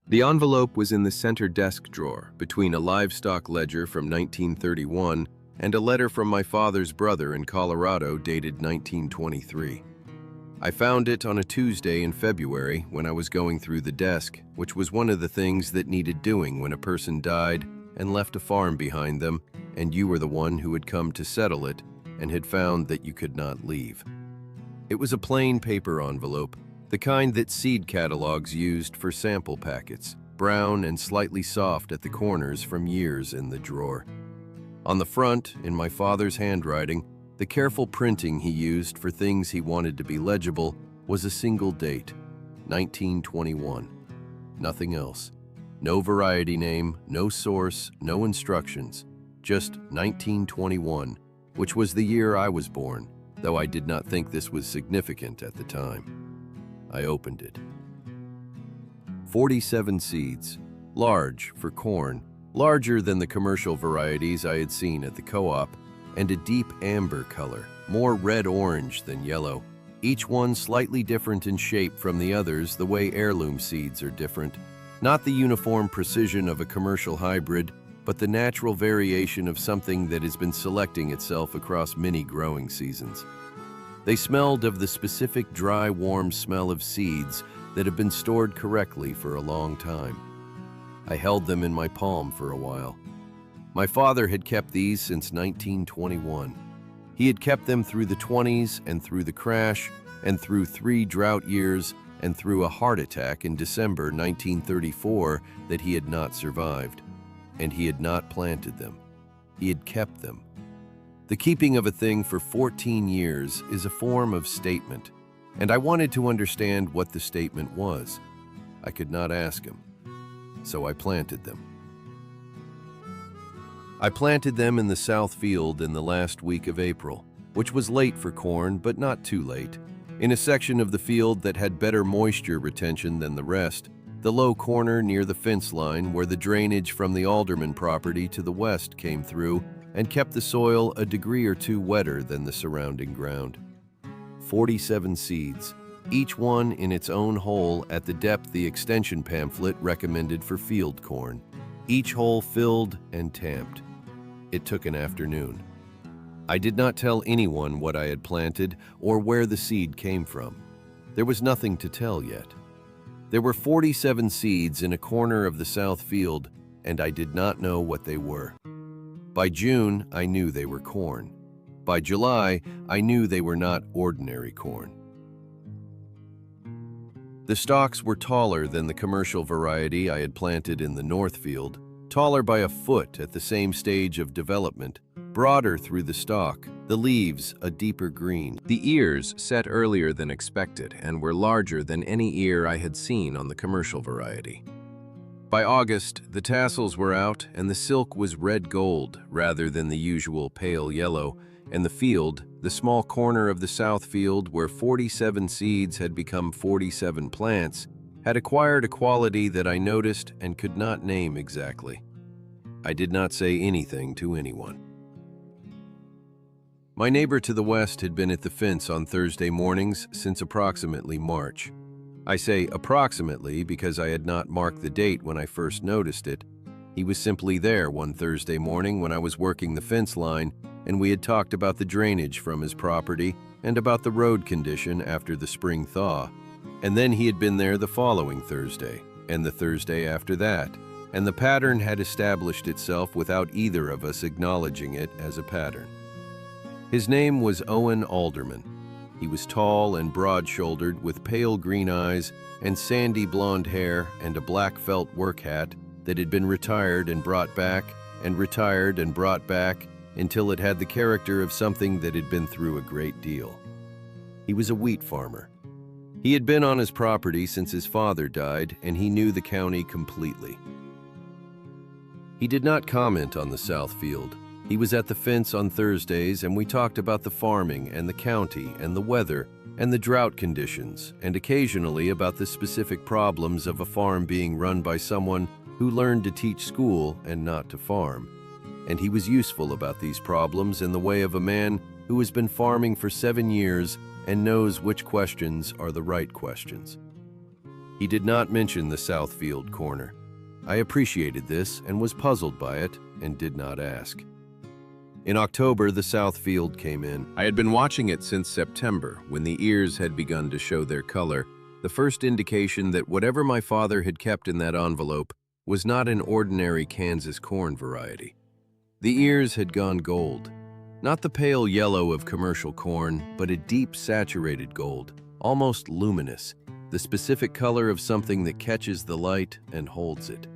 The envelope was in the center desk drawer, between a livestock ledger from 1931 and a letter from my father's brother in Colorado dated 1923. I found it on a Tuesday in February when I was going through the desk, which was one of the things that needed doing when a person died and left a farm behind them, and you were the one who had come to settle it and had found that you could not leave. It was a plain paper envelope, the kind that seed catalogs used for sample packets, brown and slightly soft at the corners from years in the drawer. On the front, in my father's handwriting, the careful printing he used for things he wanted to be legible, was a single date, 1921. Nothing else. No variety name, no source, no instructions, just 1921, which was the year I was born, though I did not think this was significant at the time. I opened it. 47 seeds, large for corn, larger than the commercial varieties I had seen at the co-op, and a deep amber color, more red-orange than yellow, each one slightly different in shape from the others the way heirloom seeds are different. Not the uniform precision of a commercial hybrid, but the natural variation of something that has been selecting itself across many growing seasons. They smelled of the specific dry, warm smell of seeds that have been stored correctly for a long time. I held them in my palm for a while. My father had kept these since 1921. He had kept them through the 20s and through the crash and through 3 drought years and through a heart attack in December 1934 that he had not survived. And he had not planted them. He had kept them. The keeping of a thing for 14 years is a form of statement, and I wanted to understand what the statement was. I could not ask him, so I planted them. I planted them in the south field in the last week of April, which was late for corn, but not too late, in a section of the field that had better moisture retention than the rest, the low corner near the fence line where the drainage from the Alderman property to the west came through and kept the soil a degree or two wetter than the surrounding ground. 47 seeds, each one in its own hole at the depth the extension pamphlet recommended for field corn, each hole filled and tamped. It took an afternoon. I did not tell anyone what I had planted or where the seed came from. There was nothing to tell yet. There were 47 seeds in a corner of the south field, and I did not know what they were. By June, I knew they were corn. By July, I knew they were not ordinary corn. The stalks were taller than the commercial variety I had planted in the north field, taller by a foot at the same stage of development, broader through the stalk, the leaves a deeper green. The ears set earlier than expected and were larger than any ear I had seen on the commercial variety. By August, the tassels were out and the silk was red gold rather than the usual pale yellow, and the field, the small corner of the south field where 47 seeds had become 47 plants, had acquired a quality that I noticed and could not name exactly. I did not say anything to anyone. My neighbor to the west had been at the fence on Thursday mornings since approximately March. I say approximately because I had not marked the date when I first noticed it. He was simply there one Thursday morning when I was working the fence line, and we had talked about the drainage from his property and about the road condition after the spring thaw. And then he had been there the following Thursday, and the Thursday after that, and the pattern had established itself without either of us acknowledging it as a pattern. His name was Owen Alderman. He was tall and broad-shouldered with pale green eyes and sandy blonde hair and a black felt work hat that had been retired and brought back and retired and brought back until it had the character of something that had been through a great deal. He was a wheat farmer. He had been on his property since his father died, and he knew the county completely. He did not comment on the south field. He was at the fence on Thursdays, and we talked about the farming and the county and the weather and the drought conditions, and occasionally about the specific problems of a farm being run by someone who learned to teach school and not to farm. And he was useful about these problems in the way of a man who has been farming for 7 years and knows which questions are the right questions. He did not mention the Southfield corner. I appreciated this and was puzzled by it and did not ask. In October, the Southfield came in. I had been watching it since September, when the ears had begun to show their color, the first indication that whatever my father had kept in that envelope was not an ordinary Kansas corn variety. The ears had gone gold. Not the pale yellow of commercial corn, but a deep saturated gold, almost luminous, the specific color of something that catches the light and holds it.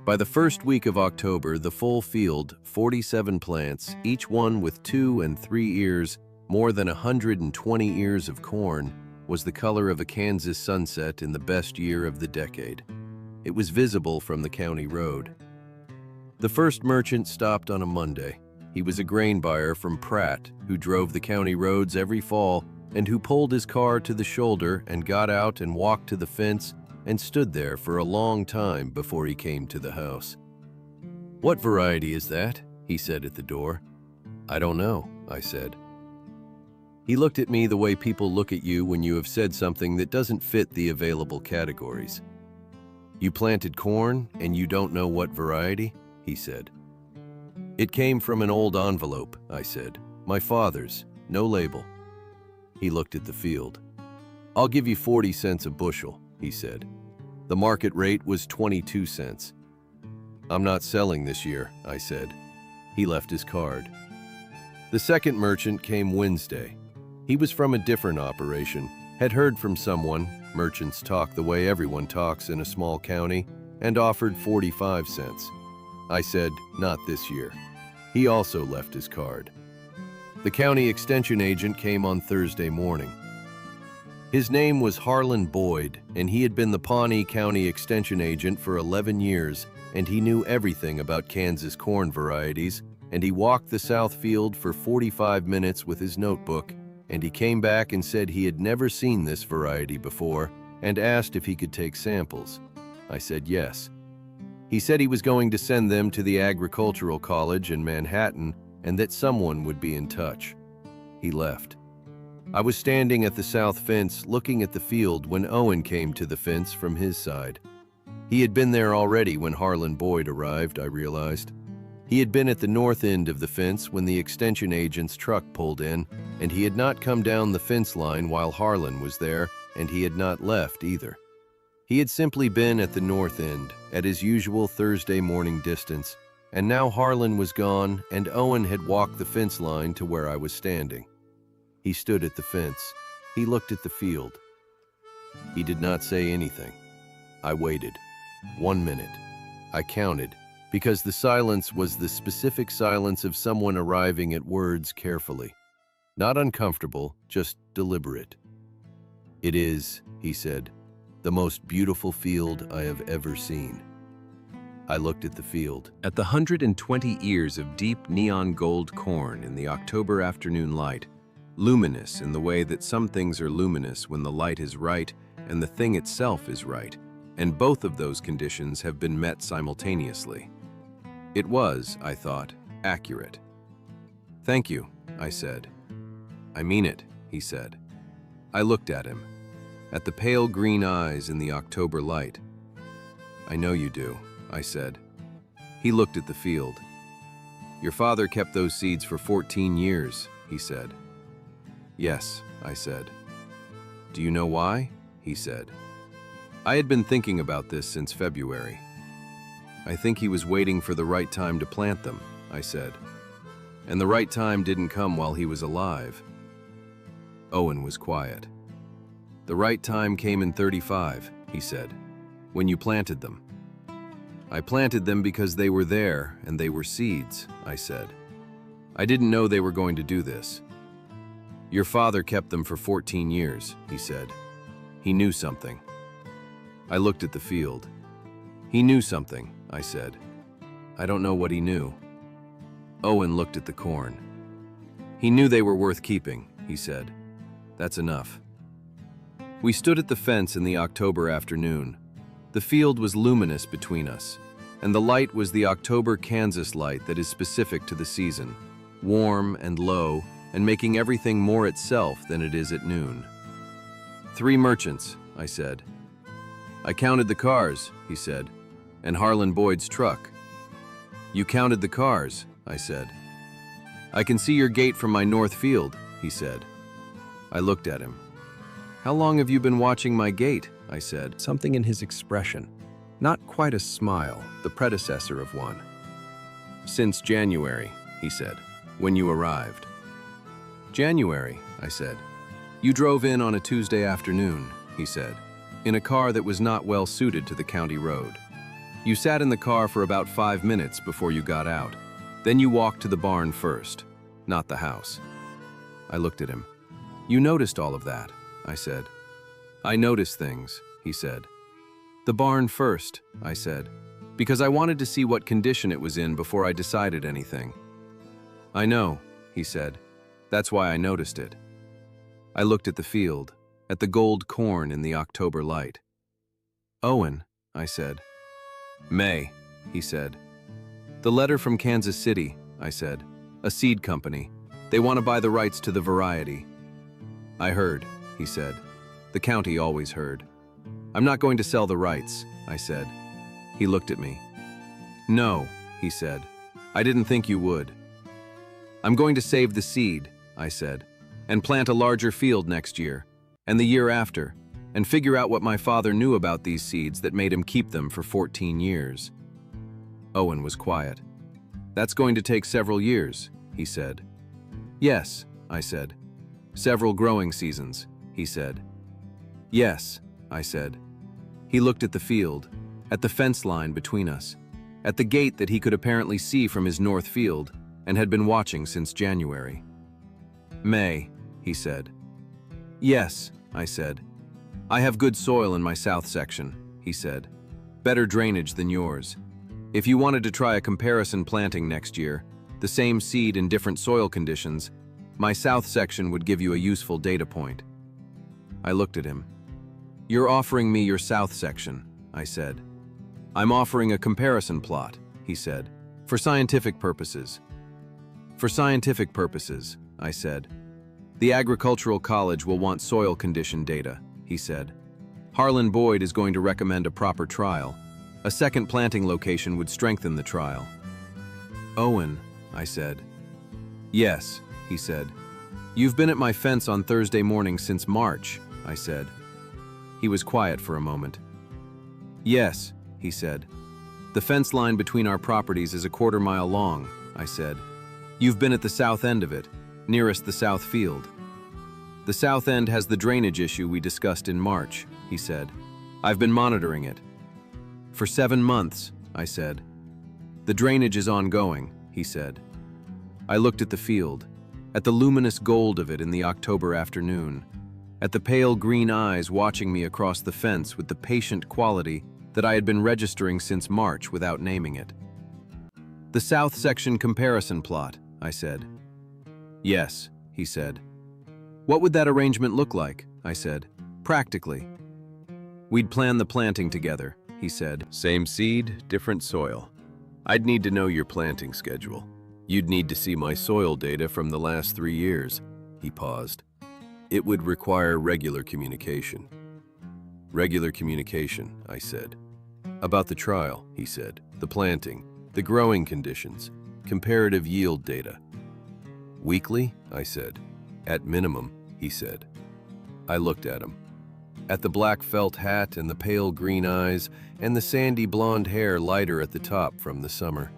By the first week of October, the full field, 47 plants, each one with 2 and 3 ears, more than 120 ears of corn, was the color of a Kansas sunset in the best year of the decade. It was visible from the county road. The first merchant stopped on a Monday. He was a grain buyer from Pratt who drove the county roads every fall and who pulled his car to the shoulder and got out and walked to the fence and stood there for a long time before he came to the house. "What variety is that?" he said at the door. "I don't know," I said. He looked at me the way people look at you when you have said something that doesn't fit the available categories. "You planted corn and you don't know what variety?" he said. "It came from an old envelope," I said. "My father's, no label." He looked at the field. "I'll give you 40 cents a bushel," he said. The market rate was 22 cents. "I'm not selling this year," I said. He left his card. The second merchant came Wednesday. He was from a different operation, had heard from someone, merchants talk the way everyone talks in a small county, and offered 45 cents. I said, "Not this year." He also left his card. The county extension agent came on Thursday morning. His name was Harlan Boyd, and he had been the Pawnee County Extension Agent for 11 years, and he knew everything about Kansas corn varieties, and he walked the Southfield for 45 minutes with his notebook, and he came back and said he had never seen this variety before, and asked if he could take samples. I said yes. He said he was going to send them to the Agricultural College in Manhattan, and that someone would be in touch. He left. I was standing at the south fence looking at the field when Owen came to the fence from his side. He had been there already when Harlan Boyd arrived, I realized. He had been at the north end of the fence when the extension agent's truck pulled in, and he had not come down the fence line while Harlan was there, and he had not left either. He had simply been at the north end, at his usual Thursday morning distance, and now Harlan was gone and Owen had walked the fence line to where I was standing. He stood at the fence. He looked at the field. He did not say anything. I waited. 1 minute. I counted, because the silence was the specific silence of someone arriving at words carefully. Not uncomfortable, just deliberate. "It is," he said, "the most beautiful field I have ever seen." I looked at the field. At the 120 ears of deep neon gold corn in the October afternoon light, luminous in the way that some things are luminous when the light is right and the thing itself is right, and both of those conditions have been met simultaneously. It was, I thought, accurate. "Thank you," I said. "I mean it," he said. I looked at him, at the pale green eyes in the October light. "I know you do," I said. He looked at the field. "Your father kept those seeds for 14 years, he said. "Yes," I said. "Do you know why?" he said. I had been thinking about this since February. "I think he was waiting for the right time to plant them," I said. "And the right time didn't come while he was alive." Owen was quiet. "The right time came in 35, he said, "when you planted them." "I planted them because they were there and they were seeds," I said. "I didn't know they were going to do this." "Your father kept them for 14 years, he said. "He knew something." I looked at the field. "He knew something," I said. "I don't know what he knew." Owen looked at the corn. "He knew they were worth keeping," he said. "That's enough." We stood at the fence in the October afternoon. The field was luminous between us, and the light was the October Kansas light that is specific to the season, warm and low, and making everything more itself than it is at noon. 3 merchants, I said. I counted the cars, he said, and Harlan Boyd's truck. You counted the cars, I said. I can see your gate from my north field, he said. I looked at him. How long have you been watching my gate? I said. Something in his expression. Not quite a smile, the predecessor of one. Since January, he said, when you arrived. January, I said. You drove in on a Tuesday afternoon, he said, in a car that was not well suited to the county road. You sat in the car for about 5 minutes before you got out. Then you walked to the barn first, not the house. I looked at him. You noticed all of that, I said. I noticed things, he said. The barn first, I said, because I wanted to see what condition it was in before I decided anything. I know, he said. That's why I noticed it. I looked at the field, at the gold corn in the October light. Owen, I said. May, he said. The letter from Kansas City, I said. A seed company. They want to buy the rights to the variety. I heard, he said. The county always heard. I'm not going to sell the rights, I said. He looked at me. No, he said. I didn't think you would. I'm going to save the seed, I said, and plant a larger field next year, and the year after, and figure out what my father knew about these seeds that made him keep them for 14 years. Owen was quiet. That's going to take several years, he said. Yes, I said. Several growing seasons, he said. Yes, I said. He looked at the field, at the fence line between us, at the gate that he could apparently see from his north field and had been watching since January. May, he said. Yes, I said. I have good soil in my south section, he said. Better drainage than yours. If you wanted to try a comparison planting next year, the same seed in different soil conditions, my south section would give you a useful data point. I looked at him. You're offering me your south section, I said. I'm offering a comparison plot, he said, for scientific purposes. For scientific purposes, I said. The agricultural college will want soil condition data, he said. Harlan Boyd is going to recommend a proper trial. A second planting location would strengthen the trial. Owen, I said. Yes, he said. You've been at my fence on Thursday morning since March, I said. He was quiet for a moment. Yes, he said. The fence line between our properties is a 1/4 mile long, I said. You've been at the south end of it, nearest the south field. The south end has the drainage issue we discussed in March, he said. I've been monitoring it. For 7 months, I said. The drainage is ongoing, he said. I looked at the field, at the luminous gold of it in the October afternoon, at the pale green eyes watching me across the fence with the patient quality that I had been registering since March without naming it. The south section comparison plot, I said. Yes, he said. What would that arrangement look like? I said. Practically. We'd plan the planting together, he said. Same seed, different soil. I'd need to know your planting schedule. You'd need to see my soil data from the last 3 years. He paused. It would require regular communication. Regular communication, I said. About the trial, he said. The planting, the growing conditions, comparative yield data. Weekly, I said. At minimum, he said. I looked at him. At the black felt hat and the pale green eyes and the sandy blonde hair lighter at the top from the summer.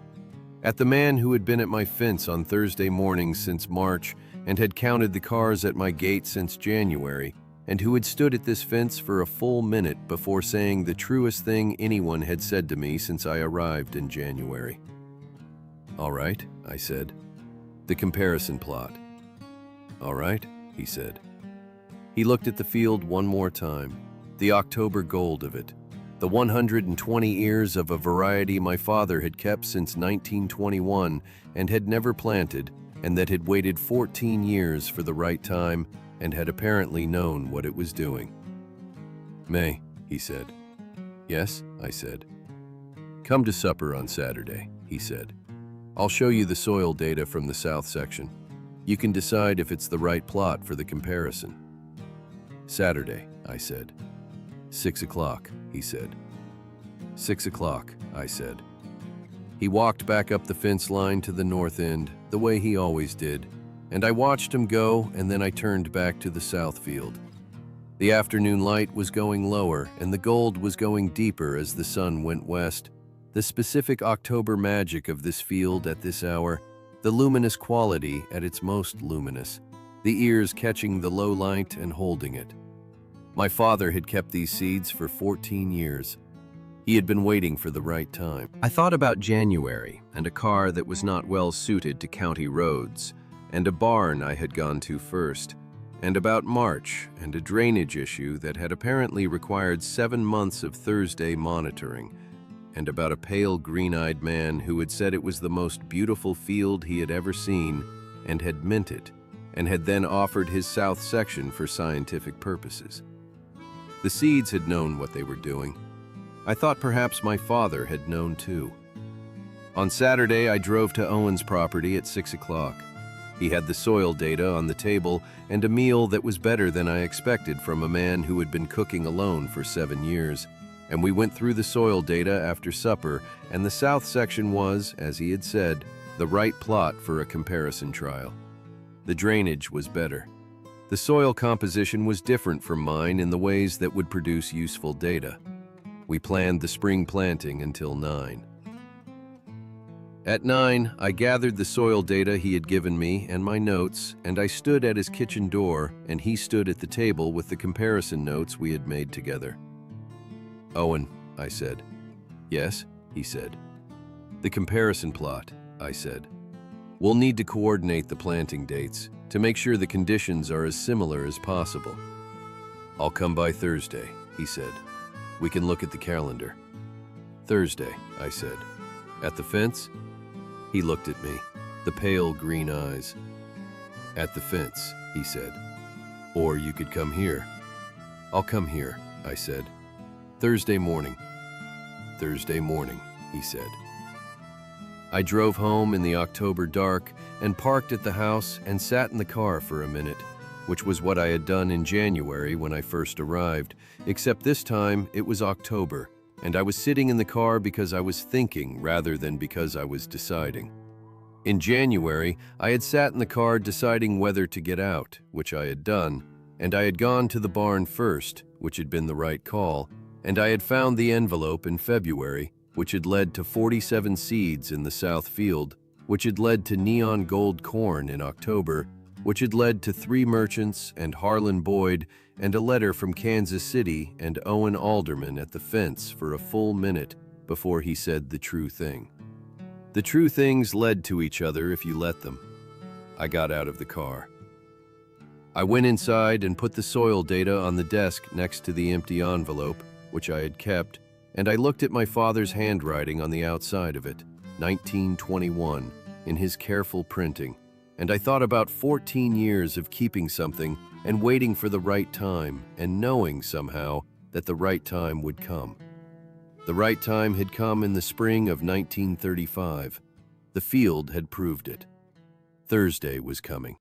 At the man who had been at my fence on Thursday mornings since March and had counted the cars at my gate since January, and who had stood at this fence for a full minute before saying the truest thing anyone had said to me since I arrived in January. All right, I said. The comparison plot. All right, he said. He looked at the field one more time, the October gold of it, the 120 ears of a variety my father had kept since 1921 and had never planted, and that had waited 14 years for the right time and had apparently known what it was doing. May, he said. Yes, I said. Come to supper on Saturday, he said. I'll show you the soil data from the south section. You can decide if it's the right plot for the comparison. Saturday, I said. 6 o'clock. he said. 6 o'clock, I said. He walked back up the fence line to the north end, the way he always did, and I watched him go, and then I turned back to the south field. The afternoon light was going lower, and the gold was going deeper as the sun went west. The specific October magic of this field at this hour, the luminous quality at its most luminous, the ears catching the low light and holding it. My father had kept these seeds for 14 years. He had been waiting for the right time. I thought about January and a car that was not well suited to county roads, and a barn I had gone to first, and about March and a drainage issue that had apparently required 7 months of Thursday monitoring, and about a pale green-eyed man who had said it was the most beautiful field he had ever seen and had meant it, and had then offered his south section for scientific purposes. The seeds had known what they were doing. I thought perhaps my father had known too. On Saturday, I drove to Owen's property at 6 o'clock. He had the soil data on the table and a meal that was better than I expected from a man who had been cooking alone for 7 years. And we went through the soil data after supper, and the south section was, as he had said, the right plot for a comparison trial. The drainage was better. The soil composition was different from mine in the ways that would produce useful data. We planned the spring planting until 9. At 9, I gathered the soil data he had given me and my notes, and I stood at his kitchen door, and he stood at the table with the comparison notes we had made together. "Owen," I said. "Yes," he said. "The comparison plot," I said. "We'll need to coordinate the planting dates to make sure the conditions are as similar as possible." "I'll come by Thursday," he said. "We can look at the calendar." "Thursday," I said. "At the fence?" He looked at me, the pale green eyes. "At the fence," he said. "Or you could come here." "I'll come here," I said. "Thursday morning." "Thursday morning," he said. I drove home in the October dark and parked at the house and sat in the car for a minute, which was what I had done in January when I first arrived, except this time it was October, and I was sitting in the car because I was thinking rather than because I was deciding. In January, I had sat in the car deciding whether to get out, which I had done, and I had gone to the barn first, which had been the right call, and I had found the envelope in February, which had led to 47 seeds in the south field, which had led to neon gold corn in October, which had led to 3 merchants and Harlan Boyd and a letter from Kansas City and Owen Alderman at the fence for a full minute before he said the true thing. The true things led to each other if you let them. I got out of the car. I went inside and put the soil data on the desk next to the empty envelope, which I had kept, and I looked at my father's handwriting on the outside of it, 1921, in his careful printing, and I thought about 14 years of keeping something and waiting for the right time and knowing somehow that the right time would come. The right time had come in the spring of 1935. The field had proved it. Thursday was coming.